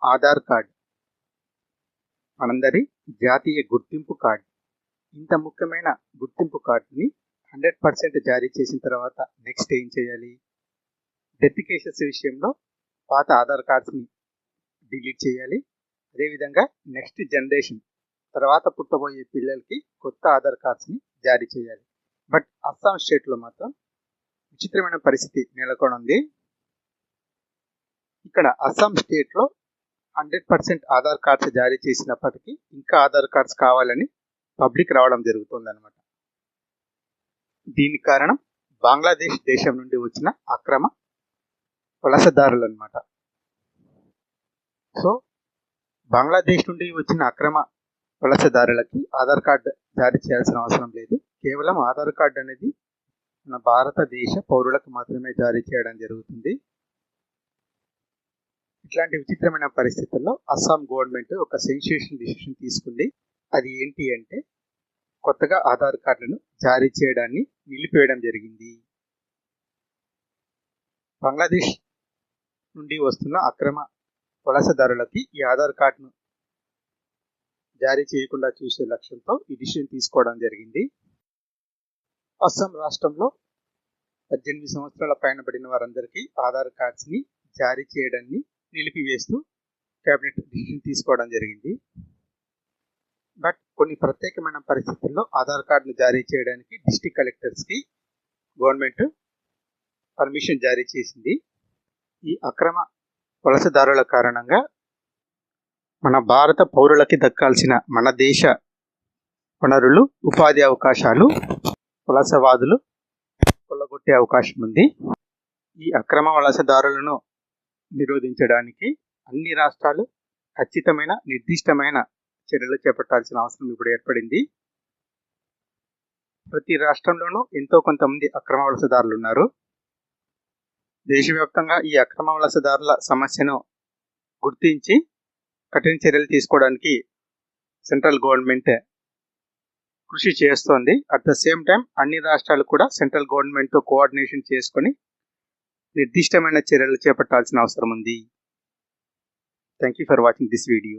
Aadhaar card మనందరి జాతీయ గుర్తింపు కార్డ్. ఇంత ముఖ్యమైన గుర్తింపు కార్డుని 100% జారీ చేసిన తర్వాత నెక్స్ట్ ఏం చేయాలి? డెత్ కేసెస్ విషయంలో పాత ఆధార్ కార్డ్స్ని డిలీట్ చేయాలి. అదేవిధంగా నెక్స్ట్ జనరేషన్ తర్వాత పుట్టబోయే పిల్లలకి కొత్త ఆధార్ కార్డ్స్ని జారీ చేయాలి. బట్ అస్సాం స్టేట్లో మాత్రం విచిత్రమైన పరిస్థితి నెలకొనుంది. ఇక్కడ అస్సాం స్టేట్లో 100% ఆధార్ కార్డ్స్ జారీ చేసినప్పటికీ ఇంకా ఆధార్ కార్డ్స్ కావాలని పబ్లిక్ రావడం జరుగుతుందన్నమాట. దీనికి కారణం బంగ్లాదేశ్ దేశం నుండి వచ్చిన అక్రమ వలసదారులు అన్నమాట. సో బంగ్లాదేశ్ నుండి వచ్చిన అక్రమ వలసదారులకి ఆధార్ కార్డు జారీ చేయాల్సిన అవసరం లేదు. కేవలం ఆధార్ కార్డు అనేది మన భారతదేశ పౌరులకు మాత్రమే జారీ చేయడం జరుగుతుంది. ఇట్లాంటి విచిత్రమైన పరిస్థితుల్లో అస్సాం గవర్నమెంట్ ఒక సెన్సేషన్ డిసిషన్ తీసుకుంది. అది ఏంటి అంటే కొత్తగా ఆధార్ కార్డులను జారీ చేయడాన్ని నిలిపివేయడం జరిగింది. బంగ్లాదేశ్ నుండి వస్తున్న అక్రమ వలసదారులకి ఈ ఆధార్ కార్డును జారీ చేయకుండా చూసే లక్ష్యంతో ఈ డిసిషన్ తీసుకోవడం జరిగింది. అస్సాం రాష్ట్రంలో 18 సంవత్సరాల పైన పడిన వారందరికీ ఆధార్ కార్డ్స్ని జారీ చేయడాన్ని నిలిపివేస్తూ కేబినెట్ డిసిషన్ తీసుకోవడం జరిగింది. బట్ కొన్ని ప్రత్యేకమైన పరిస్థితుల్లో ఆధార్ కార్డును జారీ చేయడానికి డిస్ట్రిక్ట్ కలెక్టర్స్కి గవర్నమెంట్ పర్మిషన్ జారీ చేసింది. ఈ అక్రమ వలసదారుల కారణంగా మన భారత పౌరులకి దక్కాల్సిన మన దేశ వనరులు, ఉపాధి అవకాశాలు వలసవాదులు కొల్లగొట్టే అవకాశం ఉంది. ఈ అక్రమ వలసదారులను నిరోధించడానికి అన్ని రాష్ట్రాలు ఖచ్చితమైన నిర్దిష్టమైన చర్యలు చేపట్టాల్సిన అవసరం ఇప్పుడు ఏర్పడింది. ప్రతి రాష్ట్రంలోనూ ఎంతో కొంతమంది అక్రమ వలసదారులు ఉన్నారు. దేశవ్యాప్తంగా ఈ అక్రమ వలసదారుల సమస్యను గుర్తించి కఠిన చర్యలు తీసుకోవడానికి సెంట్రల్ గవర్నమెంట్ కృషి చేస్తోంది. అట్ ద సేమ్ టైం అన్ని రాష్ట్రాలు కూడా సెంట్రల్ గవర్నమెంట్తో కోఆర్డినేషన్ చేసుకొని నిర్దిష్టమైన చర్యలు చేపట్టాల్సిన అవసరం ఉంది. Thank you for watching this video.